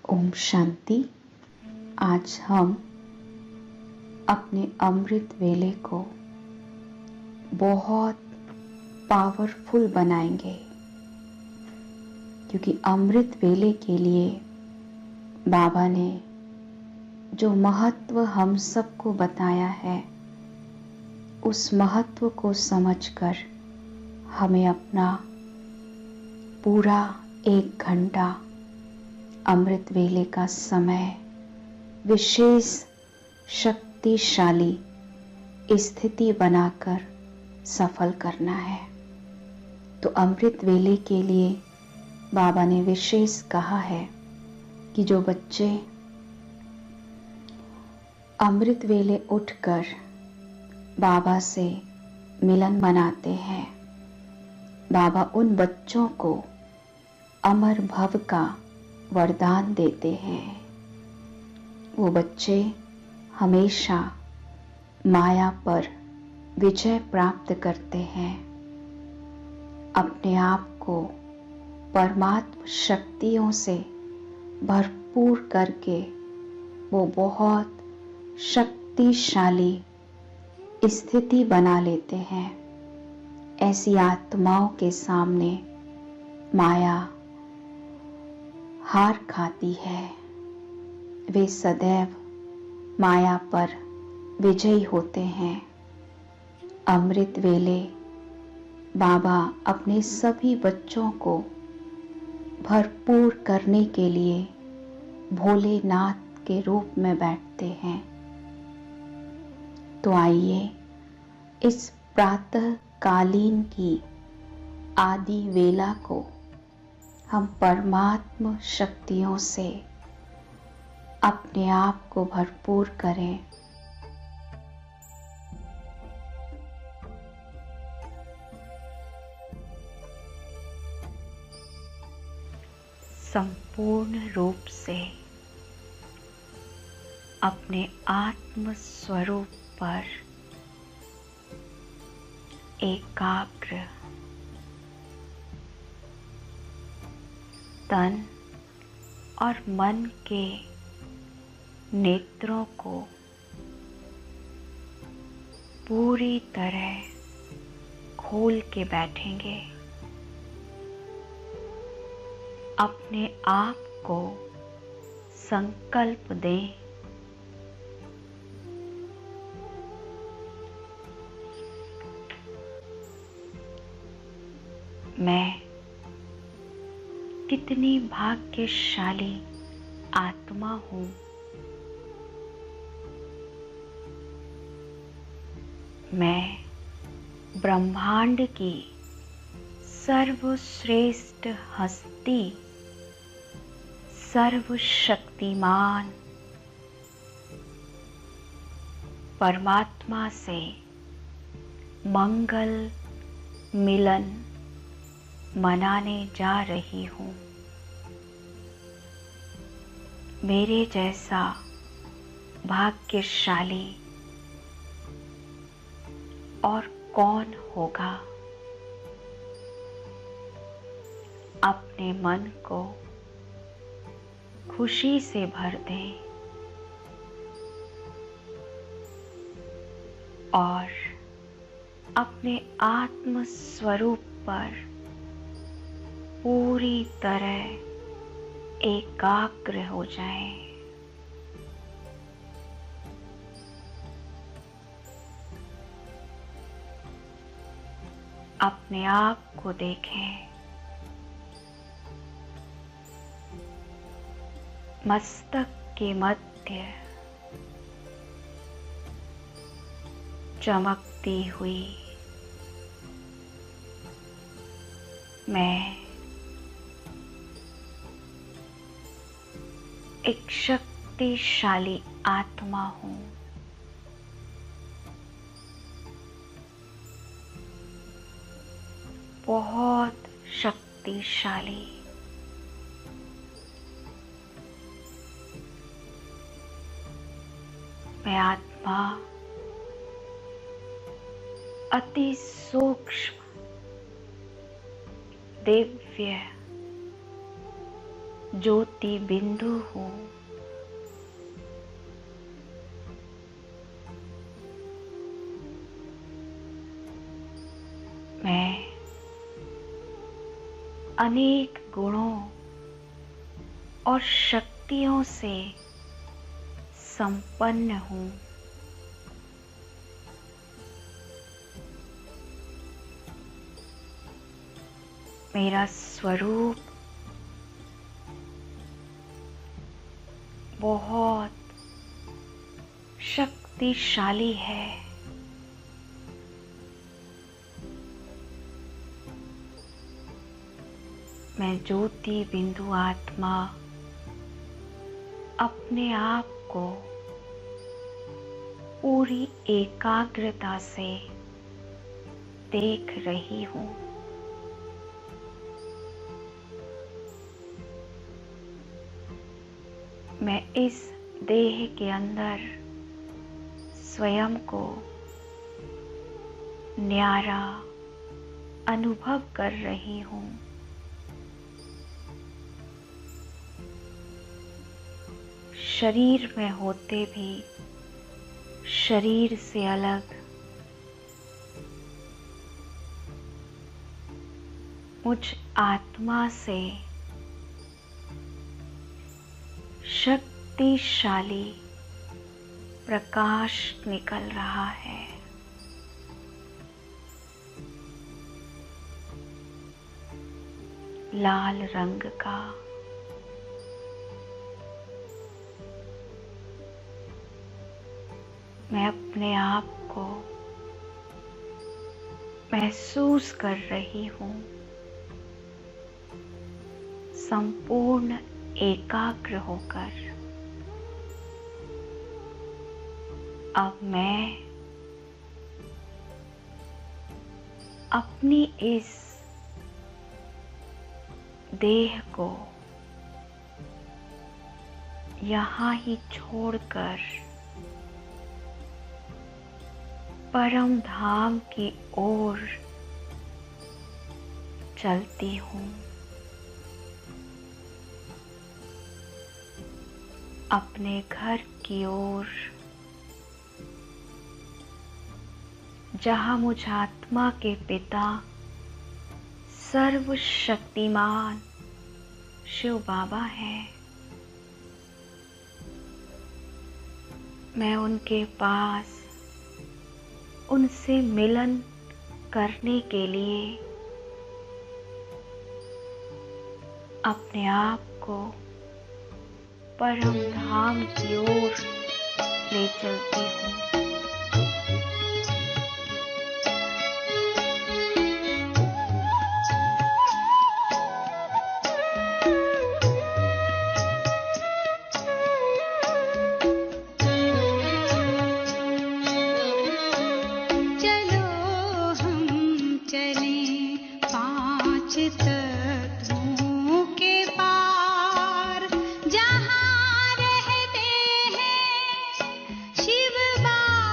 ओम शांति। आज हम अपने अमृत वेले को बहुत पावरफुल बनाएंगे, क्योंकि अमृत वेले के लिए बाबा ने जो महत्व हम सबको बताया है, उस महत्व को समझकर हमें अपना पूरा 1 घंटा अमृत वेले का समय विशेष शक्तिशाली स्थिति बनाकर सफल करना है। तो अमृत वेले के लिए बाबा ने विशेष कहा है कि जो बच्चे अमृत वेले उठकर बाबा से मिलन मनाते हैं, बाबा उन बच्चों को अमर भव का वरदान देते हैं। वो बच्चे हमेशा माया पर विजय प्राप्त करते हैं। अपने आप को परमात्म शक्तियों से भरपूर करके वो बहुत शक्तिशाली स्थिति बना लेते हैं। ऐसी आत्माओं के सामने माया हार खाती है। वे सदैव माया पर विजयी होते हैं। अमृत वेले बाबा अपने सभी बच्चों को भरपूर करने के लिए भोलेनाथ के रूप में बैठते हैं। तो आइए इस प्रातः कालीन की आदि वेला को हम परमात्म शक्तियों से अपने आप को भरपूर करें। संपूर्ण रूप से अपने आत्म स्वरूप पर एकाग्र, तन और मन के नेत्रों को पूरी तरह खोल के बैठेंगे। अपने आप को संकल्प दें, मैं कितनी भाग्यशाली आत्मा हूँ। मैं ब्रह्मांड की सर्वश्रेष्ठ हस्ती, सर्वशक्तिमान परमात्मा से मंगल मिलन मनाने जा रही हूँ। मेरे जैसा भाग्यशाली और कौन होगा। अपने मन को खुशी से भर दें और अपने आत्म स्वरूप पर पूरी तरह एकाग्र हो जाएं। अपने आप को देखें। मस्तक के मध्य चमकती हुई मैं एक शक्तिशाली आत्मा हूँ। बहुत शक्तिशाली। मैं आत्मा अति सूक्ष्म, दिव्य, ज्योति बिंदु हूँ। मैं अनेक गुणों और शक्तियों से संपन्न हूँ। मेरा स्वरूप बहुत शक्तिशाली है। मैं ज्योति बिंदु आत्मा अपने आप को पूरी एकाग्रता से देख रही हूँ। मैं इस देह के अंदर स्वयं को न्यारा अनुभव कर रही हूँ। शरीर में होते भी शरीर से अलग मुझ आत्मा से शक्तिशाली प्रकाश निकल रहा है। लाल रंग का। मैं अपने आप को महसूस कर रही हूँ संपूर्ण एकाग्र होकर। अब मैं अपनी इस देह को यहाँ ही छोड़कर परम धाम की ओर चलती हूँ। अपने घर की ओर, जहाँ मुझ आत्मा के पिता सर्वशक्तिमान शिव बाबा हैं। मैं उनके पास उनसे मिलन करने के लिए अपने आप को परम धाम की ओर ले चलती हूँ। जहाँ रहते हैं शिव बाबा।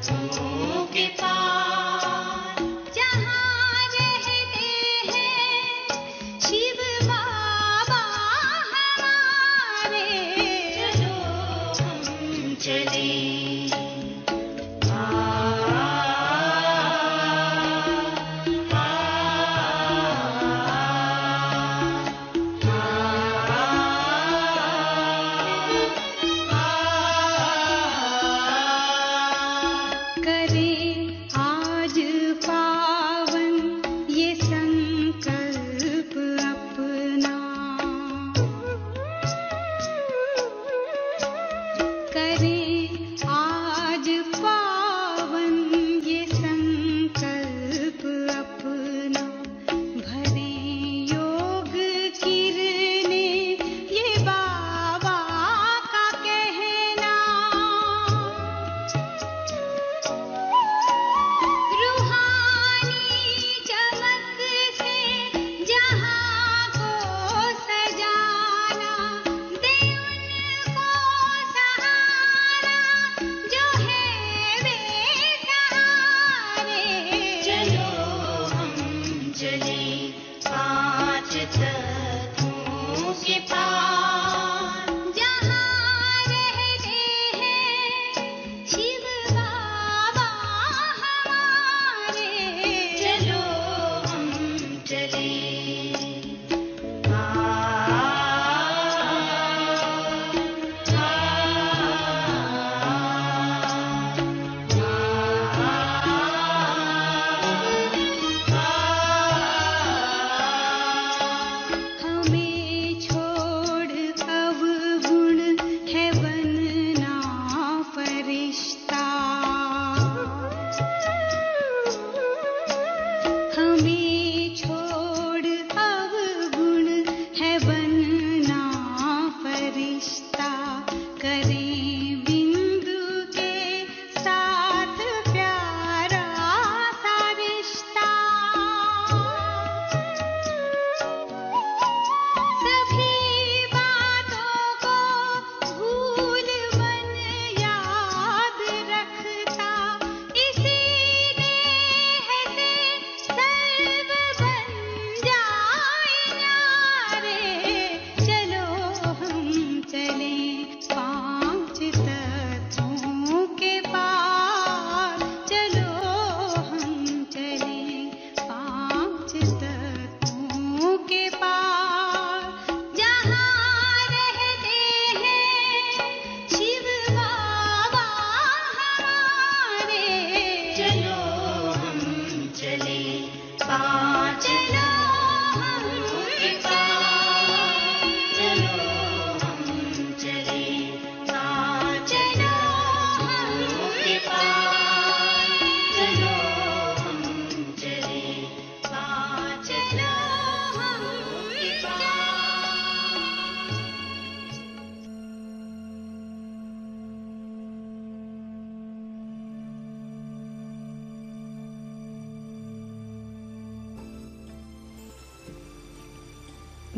तत्वों के पार जहाँ रहते हैं शिव बाबा हमारे, चलो हम चले।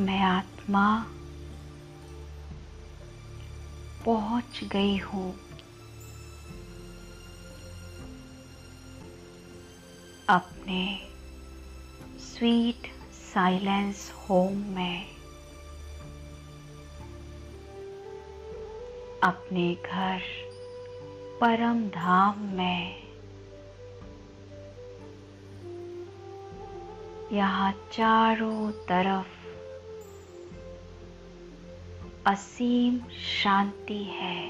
मैं आत्मा पहुंच गई हूँ अपने स्वीट साइलेंस होम में, अपने घर परम धाम में। यहाँ चारों तरफ असीम शांति है,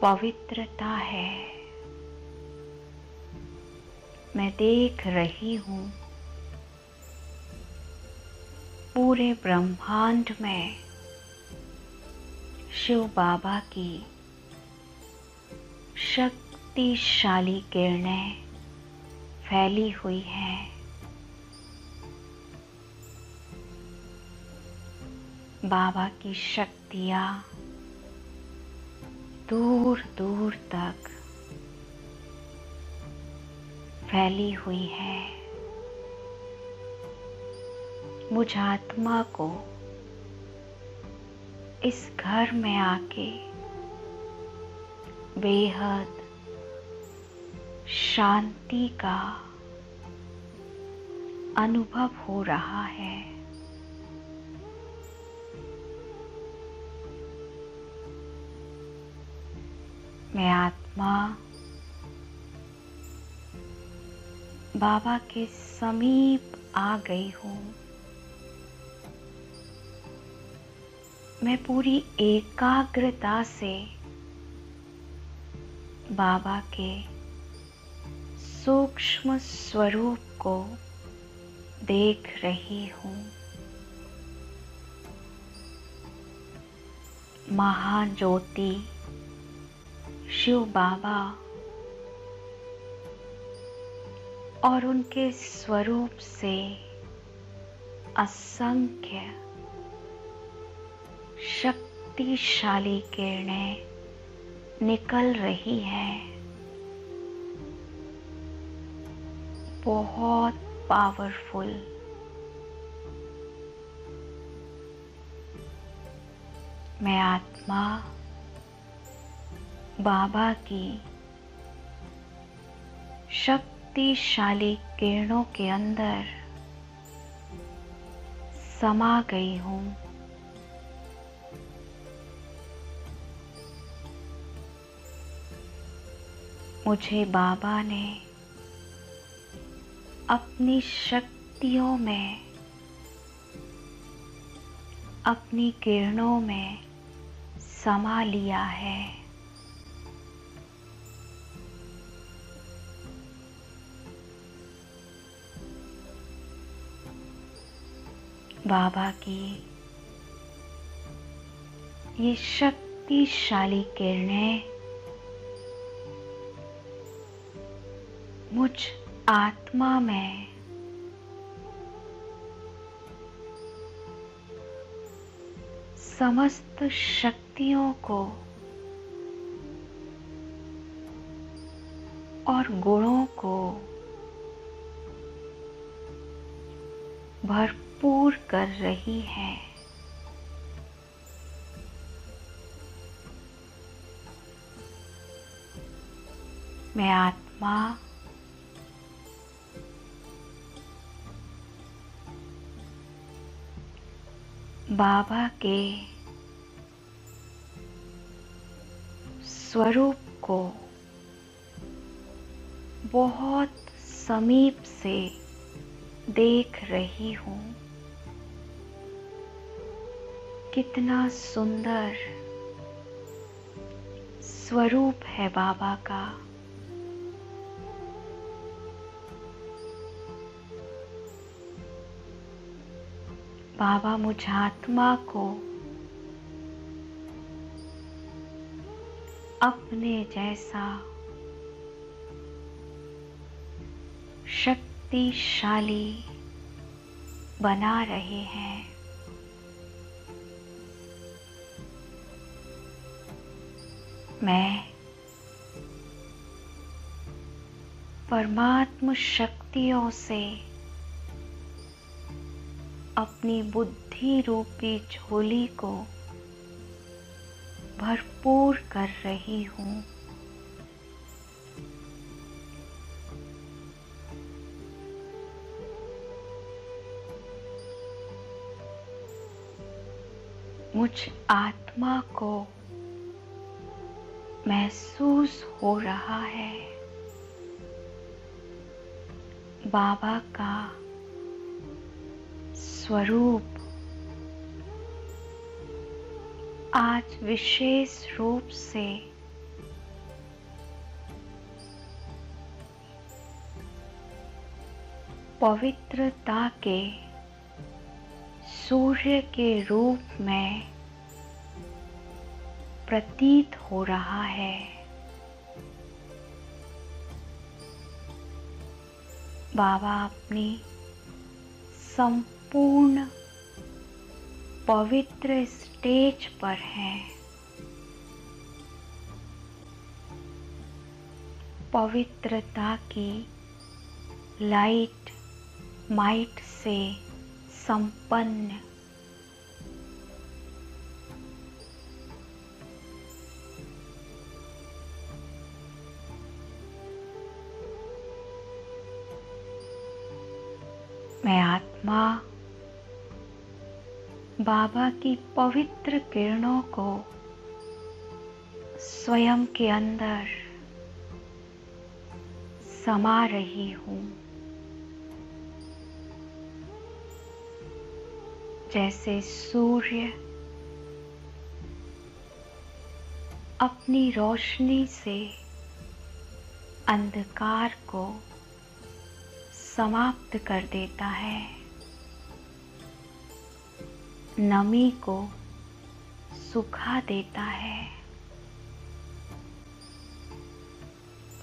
पवित्रता है। मैं देख रही हूँ पूरे ब्रह्मांड में शिव बाबा की शक्तिशाली किरणें फैली हुई हैं। बाबा की शक्तियाँ दूर दूर तक फैली हुई है। मुझ आत्मा को इस घर में आके बेहद शांति का अनुभव हो रहा है। मैं आत्मा बाबा के समीप आ गई हूँ। मैं पूरी एकाग्रता से बाबा के सूक्ष्म स्वरूप को देख रही हूँ। महाज्योति शिव बाबा और उनके स्वरूप से असंख्य शक्तिशाली किरणें निकल रही हैं। बहुत पावरफुल। मैं आत्मा बाबा की शक्तिशाली किरणों के अंदर समा गई हूँ। मुझे बाबा ने अपनी शक्तियों में, अपनी किरणों में समा लिया है। बाबा की ये शक्तिशाली किरणें मुझ आत्मा में समस्त शक्तियों को और गुणों को भरपूर कर रही है। मैं आत्मा बाबा के स्वरूप को बहुत समीप से देख रही हूँ। कितना सुंदर स्वरूप है बाबा का। बाबा मुझ आत्मा को अपने जैसा शक्तिशाली बना रहे हैं। मैं परमात्म शक्तियों से अपनी बुद्धि रूपी झोली को भरपूर कर रही हूँ। मुझ आत्मा को महसूस हो रहा है बाबा का स्वरूप आज विशेष रूप से पवित्रता के सूर्य के रूप में प्रतीत हो रहा है। बाबा अपनी संपूर्ण पवित्र स्टेज पर हैं। पवित्रता की लाइट माइट से संपन्न मैं आत्मा बाबा की पवित्र किरणों को स्वयं के अंदर समा रही हूँ। जैसे सूर्य अपनी रोशनी से अंधकार को समाप्त कर देता है, नमी को सुखा देता है,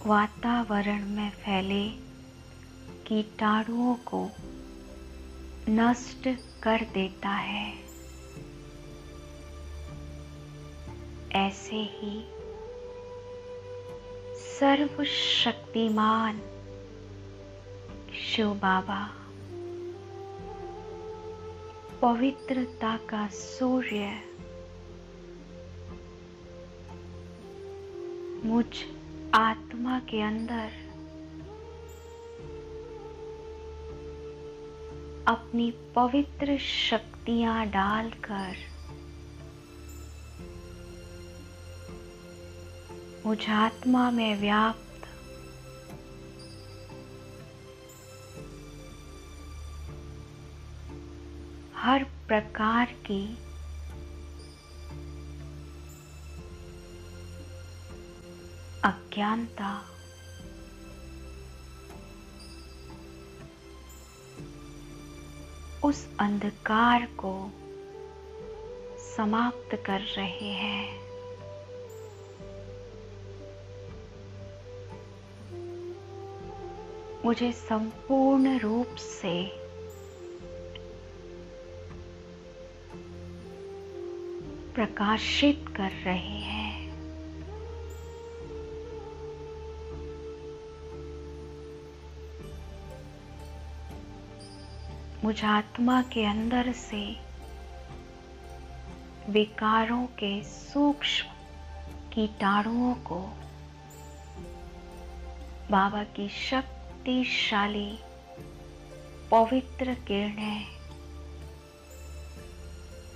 वातावरण में फैले कीटाणुओं को नष्ट कर देता है, ऐसे ही सर्वशक्तिमान शिव बाबा पवित्रता का सूर्य मुझ आत्मा के अंदर अपनी पवित्र शक्तियां डालकर मुझ आत्मा में व्याप्त हर प्रकार की अज्ञानता, उस अंधकार को समाप्त कर रहे हैं। मुझे संपूर्ण रूप से प्रकाशित कर रहे हैं। मुझ आत्मा के अंदर से विकारों के सूक्ष्म कीटाणुओं को बाबा की शक्तिशाली पवित्र किरणें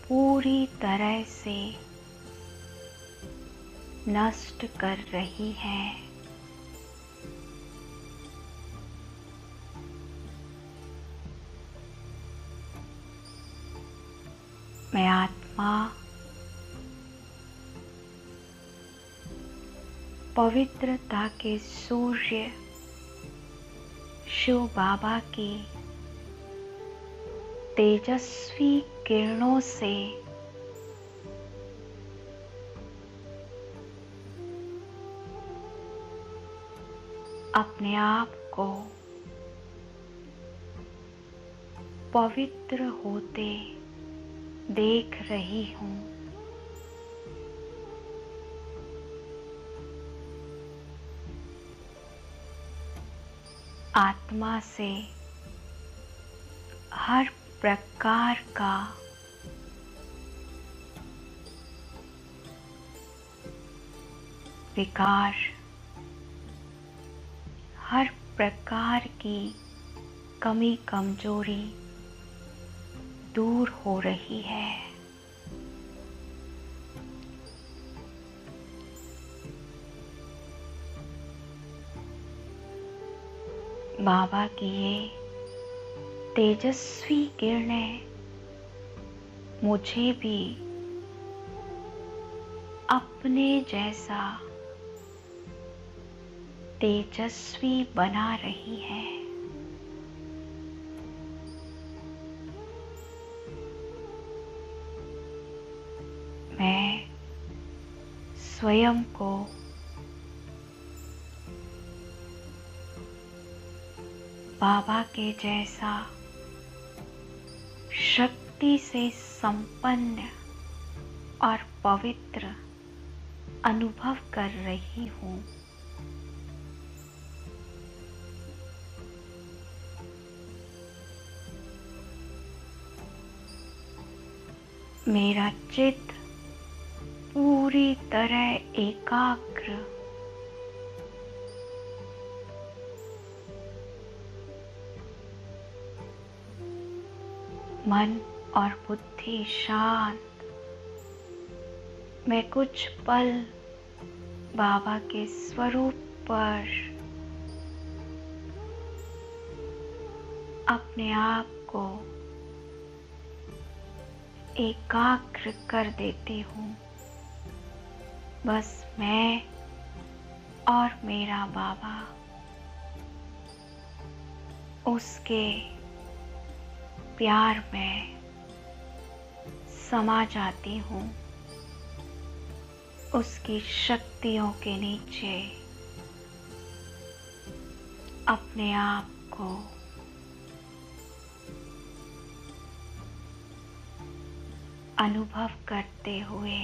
पूरी तरह से नष्ट कर रही हैं। मैं आत्मा पवित्रता के सूर्य शिव बाबा की तेजस्वी किरणों से अपने आप को पवित्र होते देख रही हूँ। आत्मा से हर प्रकार का विकार, हर प्रकार की कमी कमजोरी दूर हो रही है। बाबा की ये तेजस्वी किरणें मुझे भी अपने जैसा तेजस्वी बना रही है। मैं स्वयं को बाबा के जैसा शक्ति से संपन्न और पवित्र अनुभव कर रही हूँ। मेरा चित्त पूरी तरह एकाग्र मन और बुद्धि शांत। मैं कुछ पल बाबा के स्वरूप पर अपने आप को एकाग्र कर देती हूँ। बस मैं और मेरा बाबा, उसके प्यार में समा जाती हूँ, उसकी शक्तियों के नीचे अपने आप को अनुभव करते हुए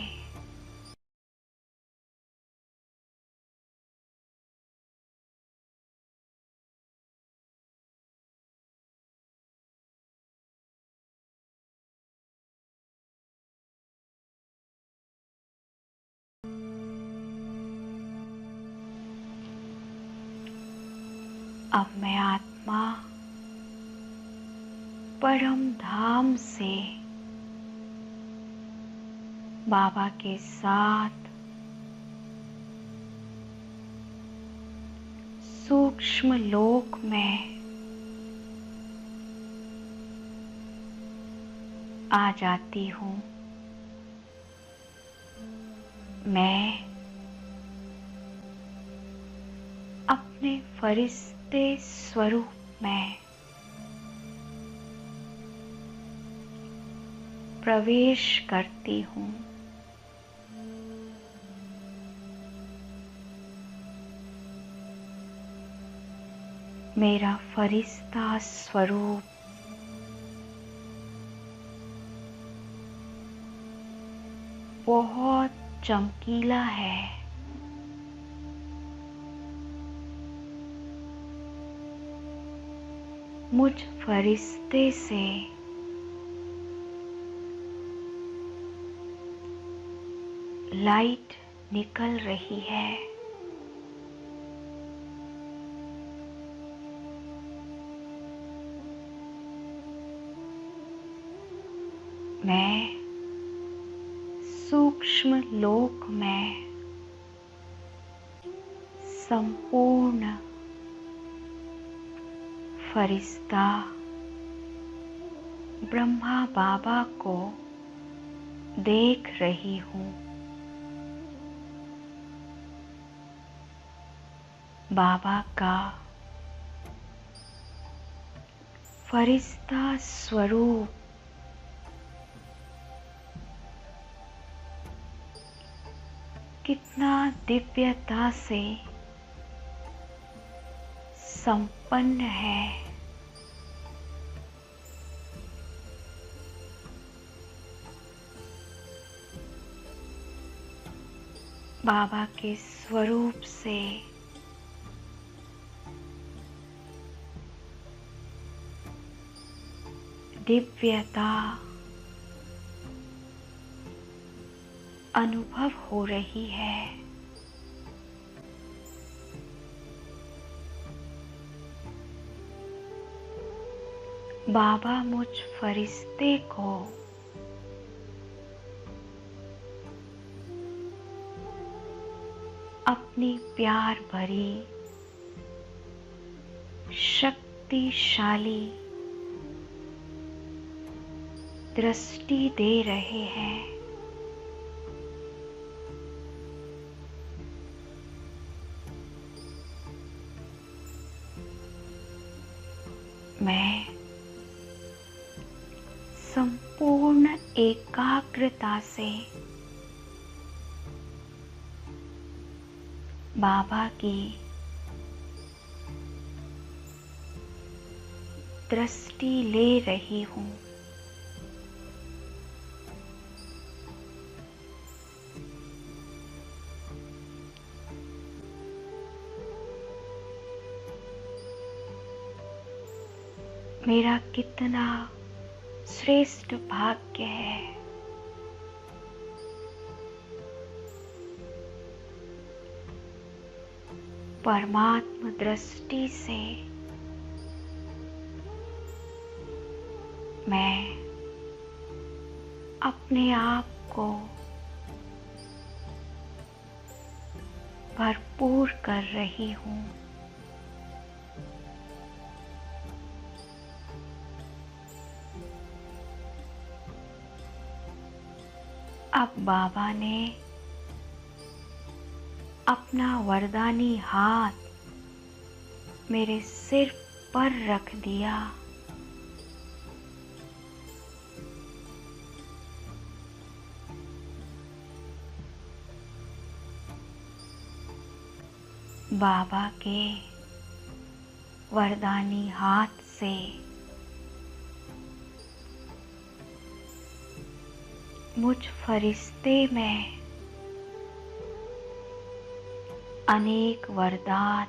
अब मैं आत्मा परम धाम से बाबा के साथ सूक्ष्म लोक में आ जाती हूँ। मैं अपने फरिश्ते स्वरूप में प्रवेश करती हूँ। मेरा फरिश्ता स्वरूप बहुत चमकीला है। मुझ फरिश्ते से लाइट निकल रही है। मैं सूक्ष्म लोक में संपूर्ण फरिश्ता ब्रह्मा बाबा को देख रही हूँ। बाबा का फरिश्ता स्वरूप कितना दिव्यता से संपन्न है। बाबा के स्वरूप से दिव्यता अनुभव हो रही है। बाबा मुझ फरिश्ते को अपनी प्यार भरी शक्तिशाली दृष्टि दे रहे हैं। मैं संपूर्ण एकाग्रता से बाबा की दृष्टि ले रही हूँ। मेरा कितना श्रेष्ठ भाग्य है। परमात्म दृष्टि से मैं अपने आप को भरपूर कर रही हूँ। अब बाबा ने अपना वरदानी हाथ मेरे सिर पर रख दिया। बाबा के वरदानी हाथ से मुझ फरिश्ते में अनेक वरदान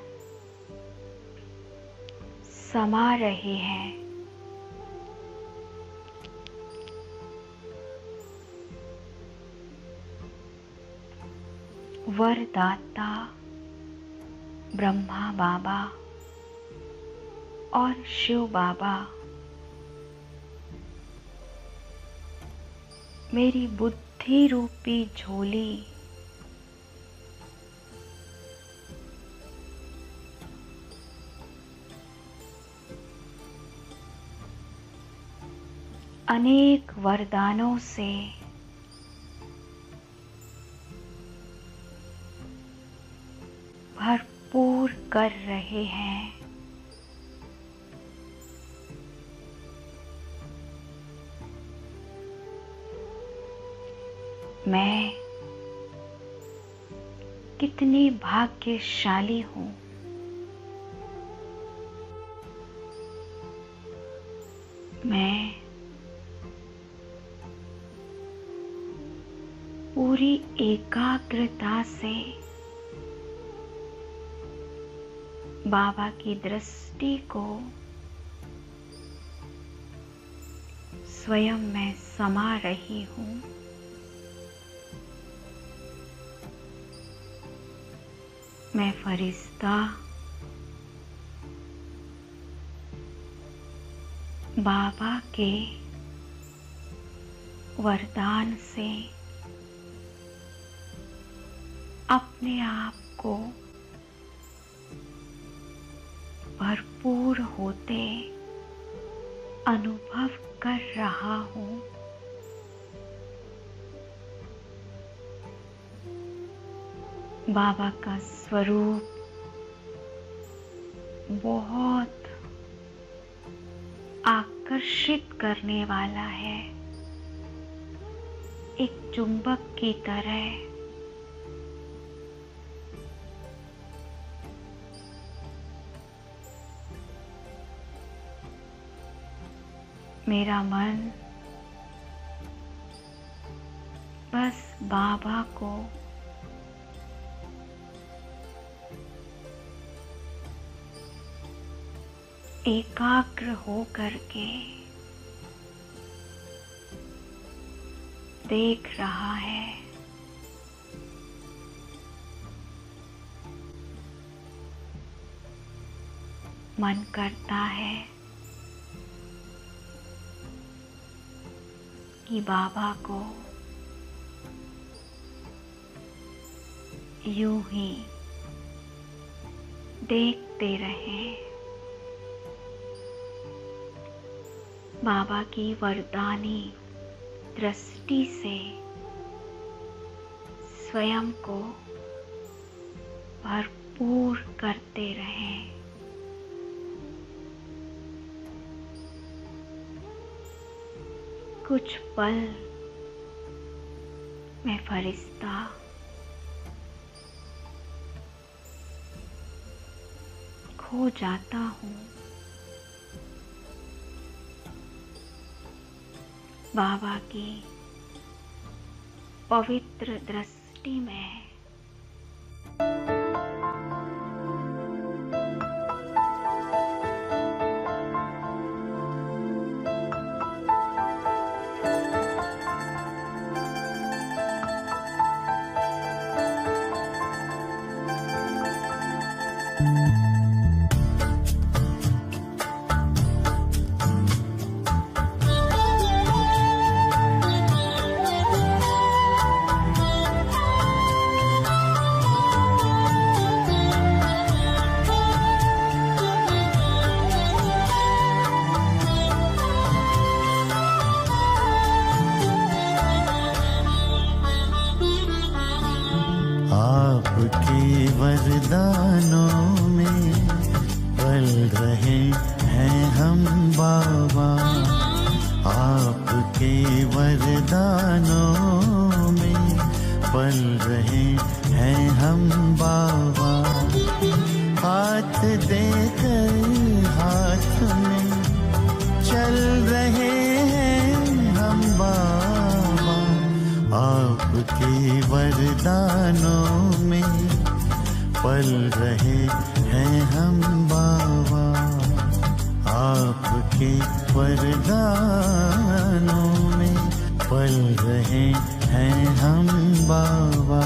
समा रहे हैं। वरदाता ब्रह्मा बाबा और शिव बाबा मेरी बुद्धि रूपी झोली अनेक वरदानों से भरपूर कर रहे हैं। मैं कितनी भाग्यशाली हूँ। मैं पूरी एकाग्रता से बाबा की दृष्टि को स्वयं में समा रही हूँ। मैं फरिश्ता बाबा के वरदान से अपने आप को भरपूर होते अनुभव कर रहा हूँ। बाबा का स्वरूप बहुत आकर्षित करने वाला है, एक चुंबक की तरह। मेरा मन बस बाबा को एकाग्र हो करके देख रहा है। मन करता है कि बाबा को यूं ही देखते रहें। बाबा की वरदानी दृष्टि से स्वयं को भरपूर करते रहें। कुछ पल मैं फरिश्ता खो जाता हूँ बाबा की पवित्र दृष्टि में। वरदानों में पल रहे हैं हम बाबा, आपके वरदानों में पल रहे हैं हम बाबा। हाथ देकर हाथ में चल रहे हैं हम बाबा, आपके वरदानों में पल रहे हैं हम बाबा, आपके वरदानों में पल रहे हैं हम बाबा।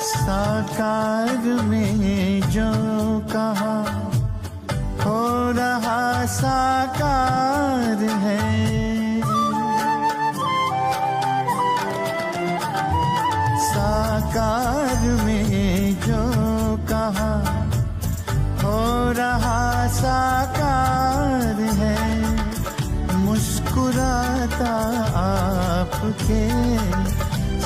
साकार में जो कहा हो रहा साकार है, साकार में जो कहा हो रहा साकार है। मुस्कुराता आपके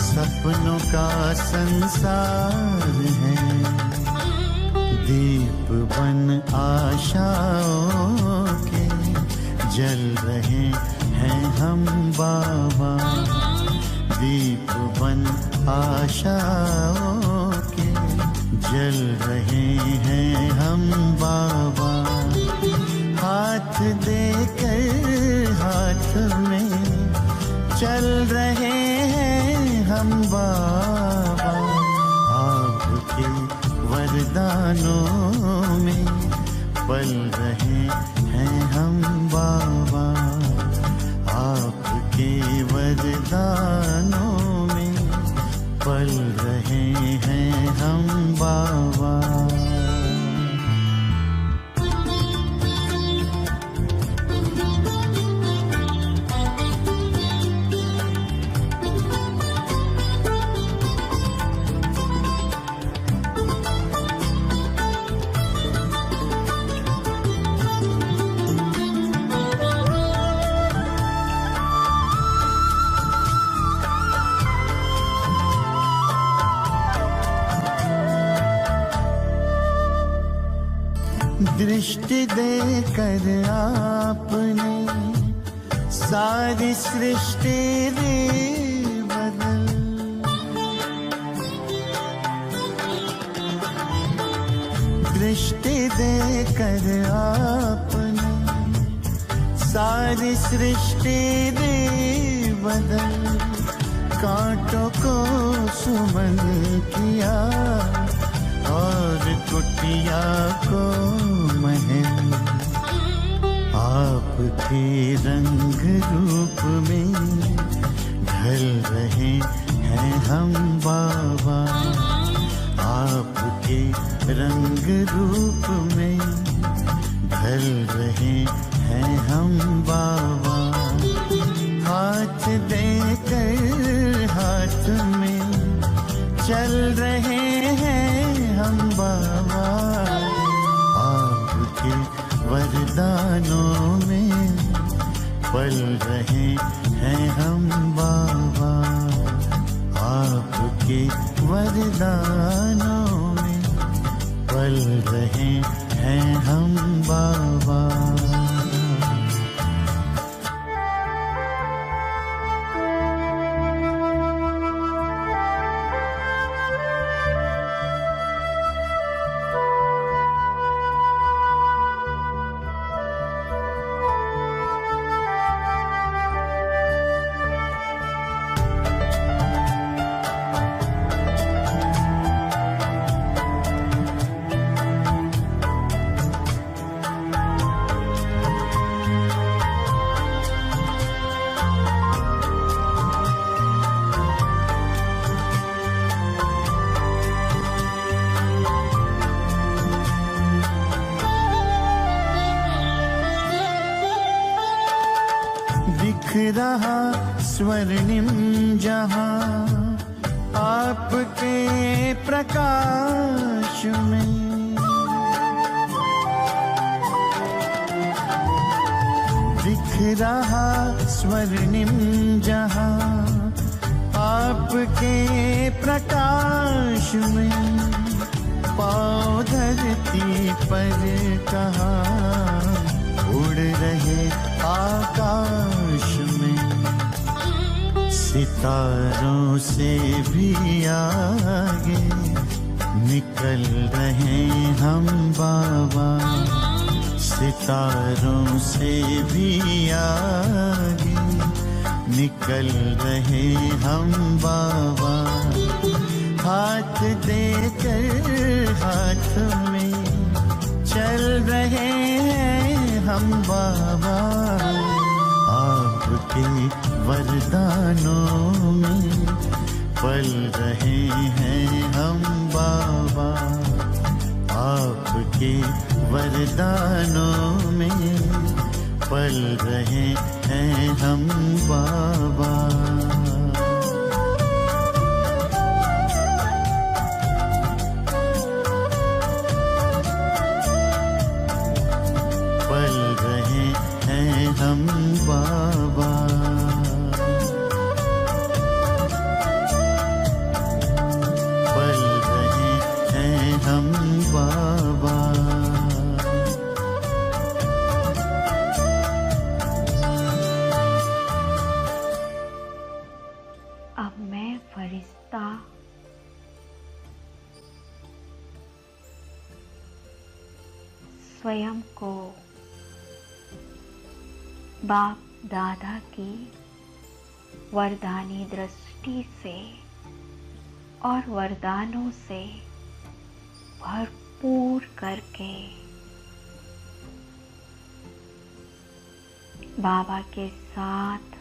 सपनों का संसार है, दीप बन आशाओं के जल रहे हैं हम बाबा, दीप बन आशाओं के जल रहे हैं हम बाबा। हाथ देकर हाथ में चल रहे हैं हम बाबा, आपके वरदानों में पल रहे हैं हम बाबा, आपके वरदानों में पल रहे हैं हम बाबा। दृष्टि देकर आपने सारी सृष्टि रे बदल, दृष्टि देकर आपने सारी सृष्टि रे बदल, कांटों को सुमन किया और कुटिया को महल, आपके रंग रूप में ढल रहे हैं हम बाबा, आपके रंग रूप में ढल रहे हैं हम बाबा। हाथ देकर हाथ में चल रहे हैं हम बाबा, आपके वरदानों में पल रहे हैं हम बाबा, आपके वरदानों में पल रहे हैं हम बाबा। रहा स्वर्णिम जहां आपके प्रकाश में। दिख रहा स्वर्णिम जहां आपके प्रकाश में। पाँव धरती पर कहाँ उड़ रहे आकाश में। सितारों से भी आगे निकल रहे हम बाबा। सितारों से भी आगे निकल रहे हम बाबा। हाथ देकर हाथ में चल रहे हैं हम बाबा। आपके वरदानों में पल रहे हैं हम बाबा। आपके वरदानों में पल रहे हैं हम बाबा। पल रहे हैं हम बाबा। पल रहे हैं हम बाबा। अब मैं फरिश्ता स्वयं को बाप दादा की वरदानी दृष्टि से और वरदानों से भरपूर करके बाबा के साथ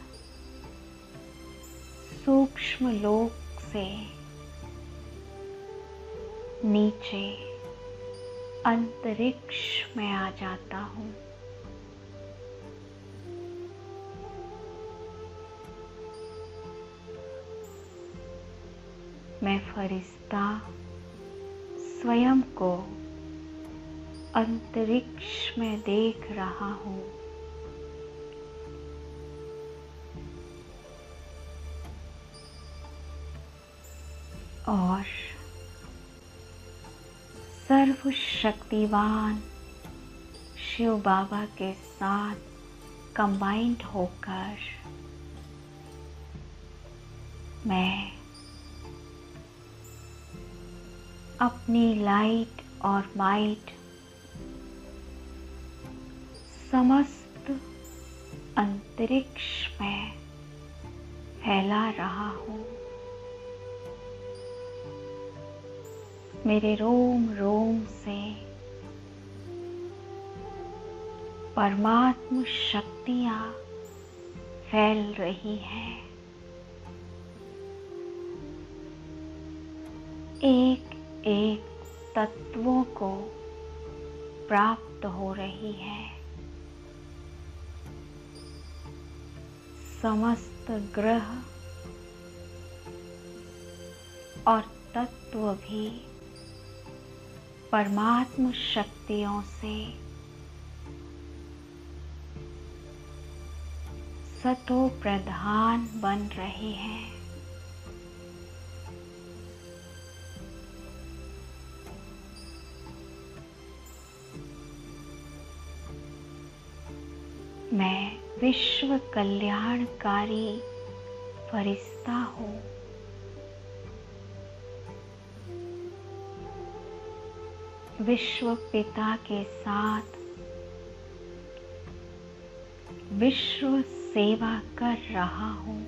सूक्ष्म लोक से नीचे अंतरिक्ष में आ जाता हूँ। मैं फरिश्ता स्वयं को अंतरिक्ष में देख रहा हूँ। और सर्वशक्तिवान शिव बाबा के साथ कंबाइंड होकर मैं अपनी लाइट और माइट समस्त अंतरिक्ष में फैला रहा हूँ। मेरे रोम रोम से परमात्म शक्तियाँ फैल रही हैं। एक एक तत्वों को प्राप्त हो रही है। समस्त ग्रह और तत्व भी परमात्म शक्तियों से सतो प्रधान बन रहे हैं। मैं विश्व कल्याणकारी फरिश्ता हूँ। विश्व पिता के साथ विश्व सेवा कर रहा हूँ।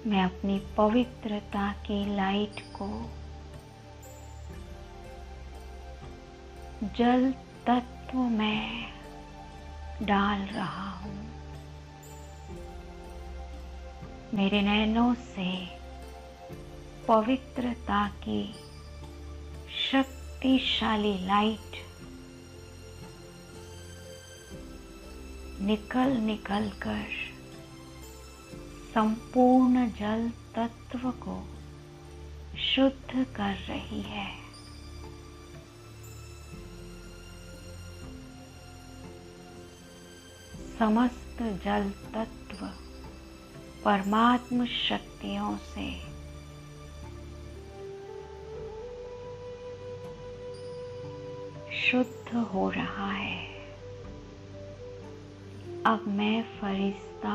मैं अपनी पवित्रता की लाइट को जल तत्व में डाल रहा हूँ। मेरे नैनों से पवित्रता की शक्तिशाली लाइट निकल निकल कर संपूर्ण जल तत्व को शुद्ध कर रही है। समस्त जल तत्व परमात्म शक्तियों से शुद्ध हो रहा है। अब मैं फरिश्ता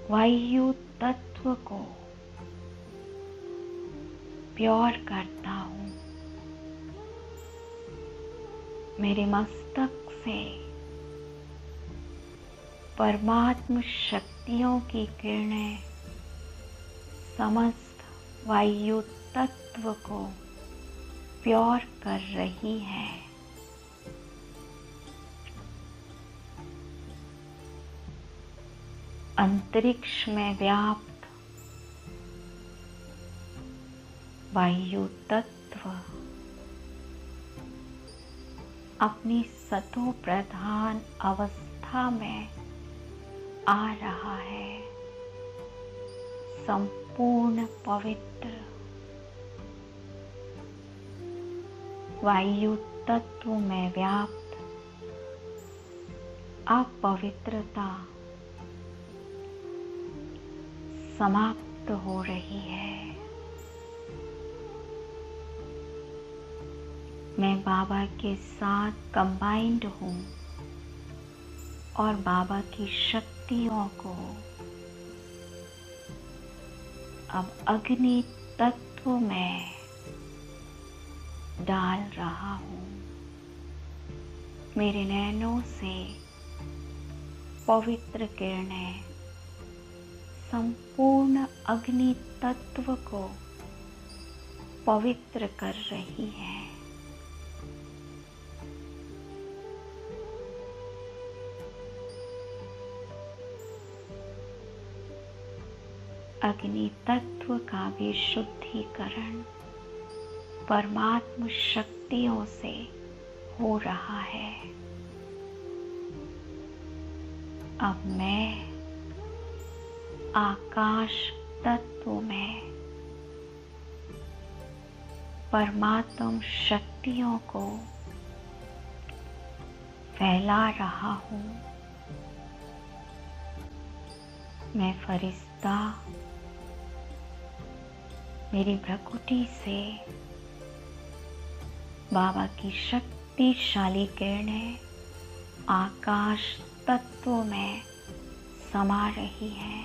वायु तत्व को प्योर करता हूँ। मेरे मस्तक से परमात्म शक्तियों की किरणें समस्त वायु तत्व को प्योर कर रही है। अंतरिक्ष में व्याप्त वायु तत्व अपनी सतो प्रधान अवस्था में आ रहा है। संपूर्ण पवित्र वायु तत्व में व्याप्त अपवित्रता समाप्त हो रही है। मैं बाबा के साथ कंबाइंड हूँ और बाबा की शक्तियों को अब अग्नि तत्व में डाल रहा हूँ। मेरे नैनों से पवित्र किरणें संपूर्ण अग्नि तत्व को पवित्र कर रही है। अग्नि तत्व का भी शुद्धिकरण परमात्म शक्तियों से हो रहा है। अब मैं आकाश तत्व में परमात्म शक्तियों को फैला रहा हूँ। मैं फरिश्ता मेरी भ्रकुटी से बाबा की शक्तिशाली किरणें आकाश तत्व में समा रही है।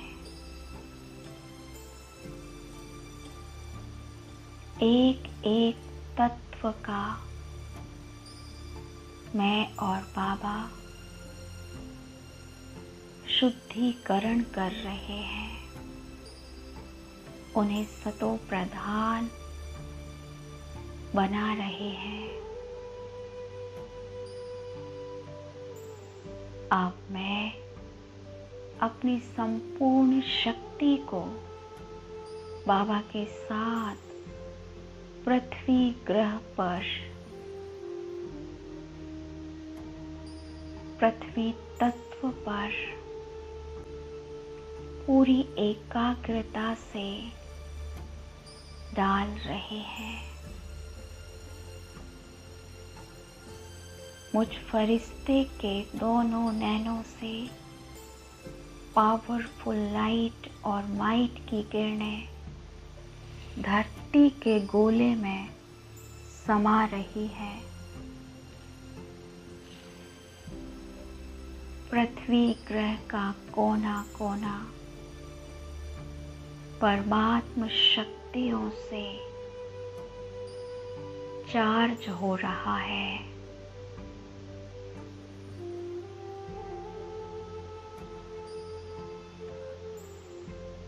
एक एक तत्व का मैं और बाबा शुद्धिकरण कर रहे हैं। उन्हें सतो प्रधान बना रहे हैं। अब मैं अपनी संपूर्ण शक्ति को बाबा के साथ पृथ्वी ग्रह पर पृथ्वी तत्व पर पूरी एकाग्रता से डाल रहे हैं। मुझ फरिश्ते के दोनों नैनों से पावरफुल लाइट और माइट की किरणें धरती के गोले में समा रही है। पृथ्वी ग्रह का कोना कोना परमात्म शक्तियों से चार्ज हो रहा है।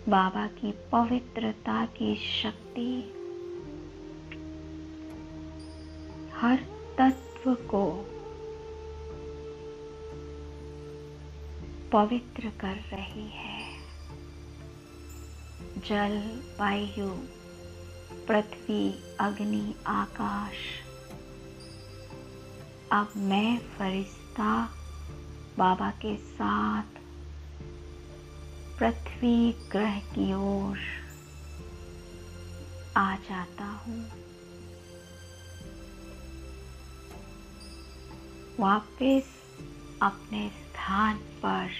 बाबा की पवित्रता की शक्ति हर तत्व को पवित्र कर रही है। जल, वायु, पृथ्वी, अग्नि, आकाश अब मैं फरिश्ता बाबा के साथ पृथ्वी ग्रह की ओर आ जाता हूँ। वापस अपने स्थान पर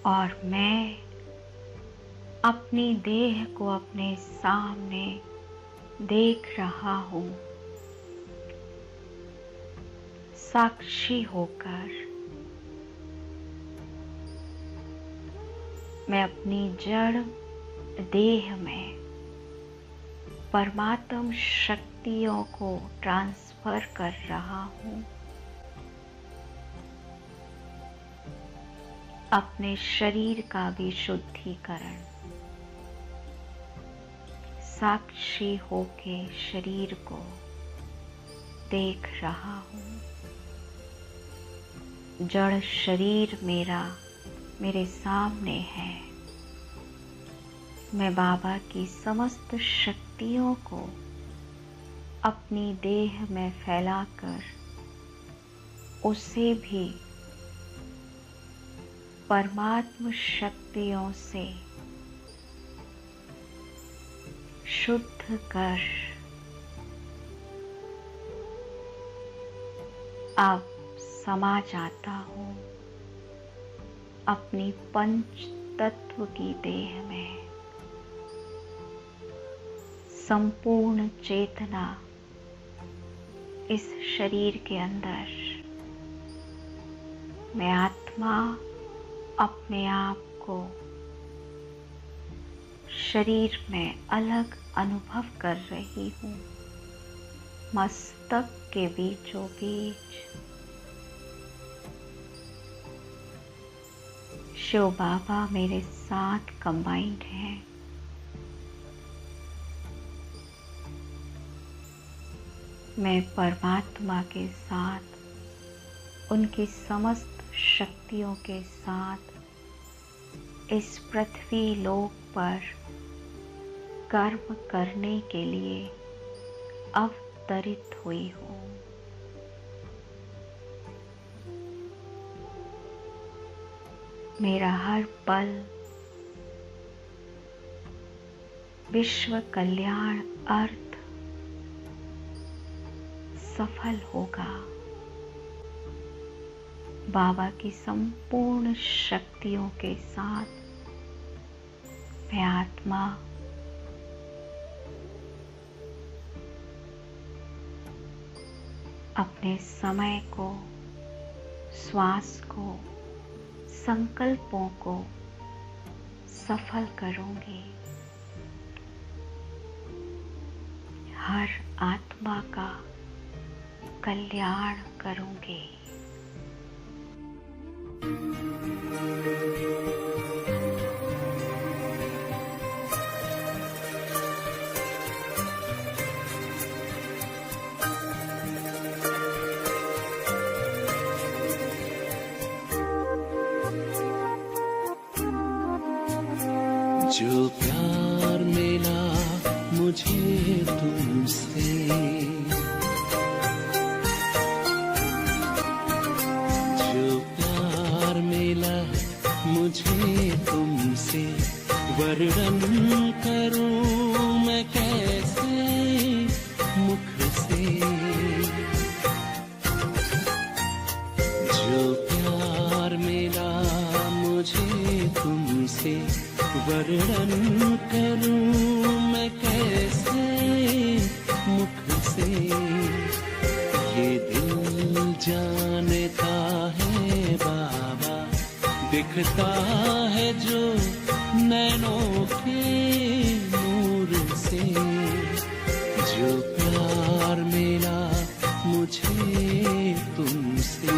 और मैं अपनी देह को अपने सामने देख रहा हूँ, साक्षी होकर। मैं अपनी जड़ देह में परमात्म शक्तियों को ट्रांसफर कर रहा हूँ। अपने शरीर का भी शुद्धिकरण, साक्षी होके शरीर को देख रहा हूँ। जड़ शरीर मेरा मेरे सामने है। मैं बाबा की समस्त शक्तियों को अपनी देह में फैलाकर उसे भी परमात्म शक्तियों से शुद्ध कर अब समा जाता हूँ अपनी पंच तत्व की देह में। संपूर्ण चेतना इस शरीर के अंदर। मैं आत्मा अपने आप को शरीर में अलग अनुभव कर रही हूँ। मस्तक के बीचों बीच शिव बाबा मेरे साथ कंबाइंड हैं। मैं परमात्मा के साथ, उनकी समस्त शक्तियों के साथ इस पृथ्वी लोक पर कर्म करने के लिए अवतरित हुई हूँ। मेरा हर पल विश्व कल्याण अर्थ सफल होगा। बाबा की संपूर्ण शक्तियों के साथ मैं आत्मा अपने समय को, श्वास को, संकल्पों को सफल करूंगी। हर आत्मा का कल्याण करूंगी। जो प्यार मिला मुझे तुमसे, जो प्यार मिला मुझे तुमसे, वर्णन करूं मैं कैसे मुख से। जो प्यार मिला मुझे तुमसे, वर्णन करूं मैं कैसे मुख से। ये दिल जानता है बाबा, दिखता है जो नैनों के नूर से। जो प्यार मिला मुझे तुमसे,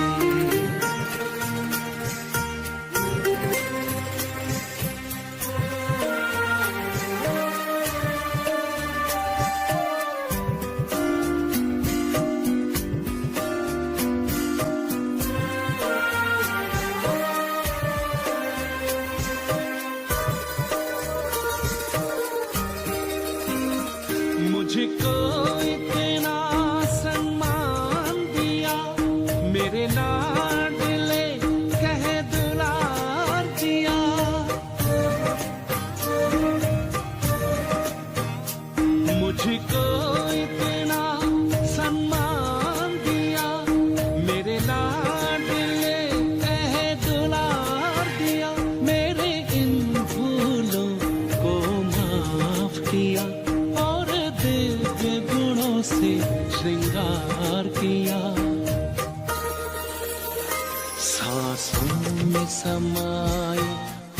सांसों में समाए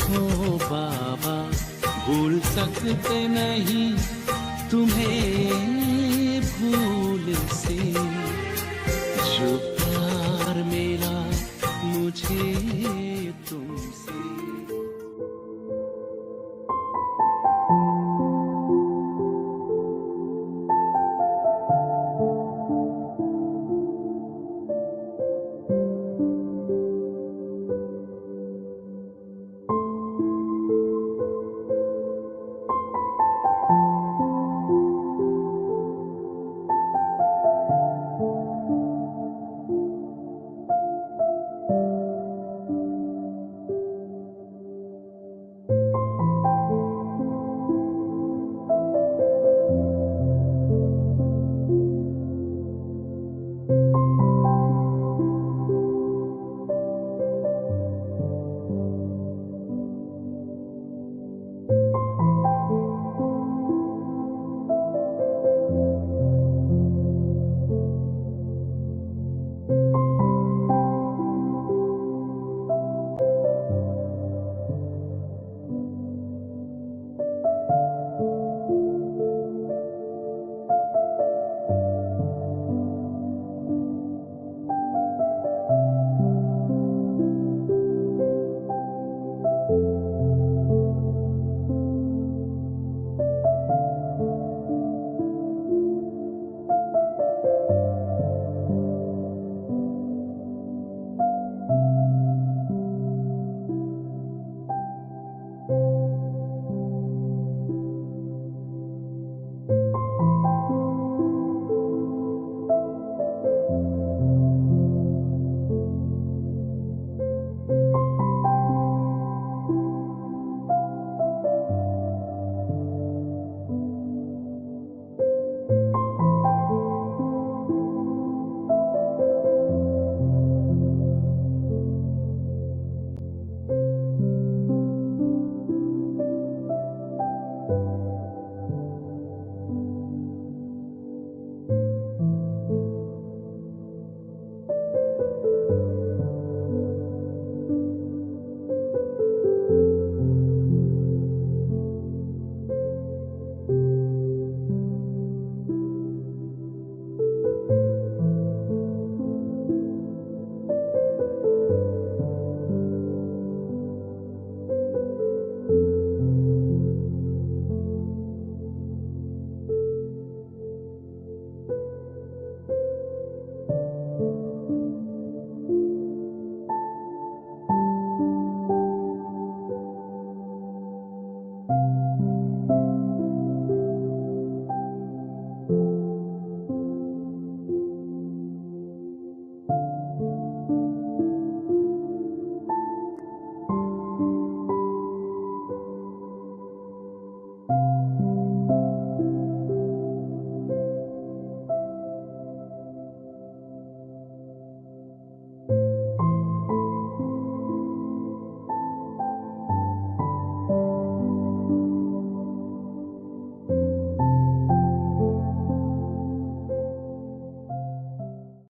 हो बाबा, भूल सकते नहीं तुम्हें